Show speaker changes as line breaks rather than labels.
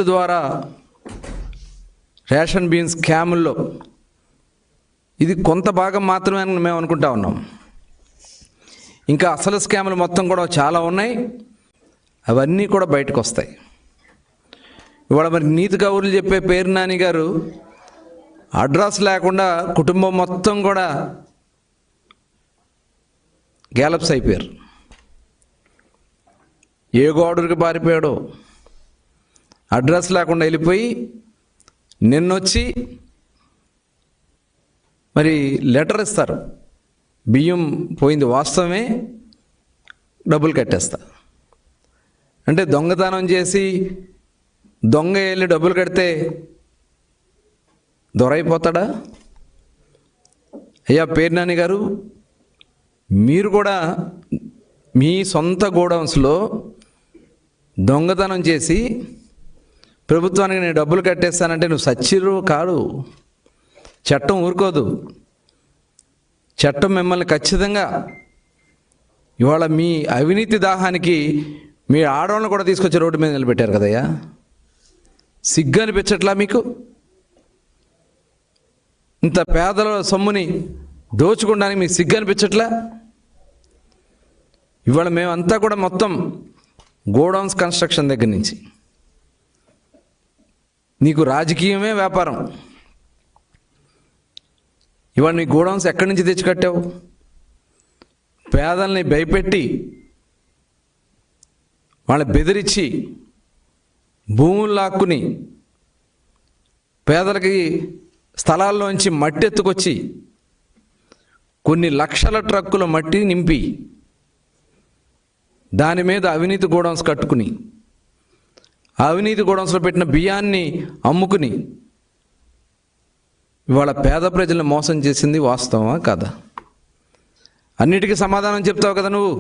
ద్వారా రేషన్ బియ్యం స్కాముల్లో ఇది కొంత భాగం మాత్రమే అని మేము అనుకుంటా ఉన్నాం. ఇంకా అసలు స్కాములు మొత్తం కూడా చాలా ఉన్నాయి. అవన్నీ కూడా బయటకు వస్తాయి. ఇవాళ మరి నీతి కబుర్లు చెప్పే పేరు నాని గారు అడ్రస్ లేకుండా కుటుంబం మొత్తం కూడా గ్యాలప్స్ అయిపోయారు. ఏ గోడరికి పారిపోయాడో అడ్రస్ లేకుండా వెళ్ళిపోయి నిన్నొచ్చి మరి లెటర్ ఇస్తారు, బియ్యం పోయింది వాస్తవమే, డబ్బులు కట్టేస్తా అంటే దొంగతనం చేసి దొంగ వెళ్ళి డబ్బులు కడితే దొరైపోతాడా? అయ్యా పేరు నాని గారు, మీరు కూడా మీ సొంత గోడౌన్స్లో దొంగతనం చేసి ప్రభుత్వానికి నేను డబ్బులు కట్టేస్తానంటే నువ్వు సచ్చిరు కాదు. చట్టం ఊరుకోదు. చట్టం మిమ్మల్ని ఖచ్చితంగా ఇవాళ మీ అవినీతి దాహానికి మీ ఆడవాళ్ళని కూడా తీసుకొచ్చి రోడ్డు మీద నిలబెట్టారు కదయ్యా. సిగ్గు అనిపించట్లా మీకు? ఇంత పేదల సొమ్ముని దోచుకోవడానికి మీకు సిగ్గు అనిపించట్లా? ఇవాళ మేమంతా కూడా మొత్తం గోడౌన్స్ కన్స్ట్రక్షన్ దగ్గర నుంచి నీకు రాజకీయమే వ్యాపారం. ఇవాళ నీ గోడౌన్స్ ఎక్కడి నుంచి తెచ్చి కట్టావు? పేదల్ని భయపెట్టి వాళ్ళని బెదిరించి భూములు లాక్కుని పేదలకి స్థలాల్లోంచి మట్టి ఎత్తుకొచ్చి కొన్ని లక్షల ట్రక్కుల మట్టి నింపి దాని మీద అవినీతి గోడౌన్స్ కట్టుకుని అవినీతి గోడౌన్స్లో పెట్టిన బియ్యాన్ని అమ్ముకుని ఇవాళ పేద ప్రజలను మోసం చేసింది వాస్తవమా కాదా? అన్నిటికీ సమాధానం చెప్తావు కదా నువ్వు.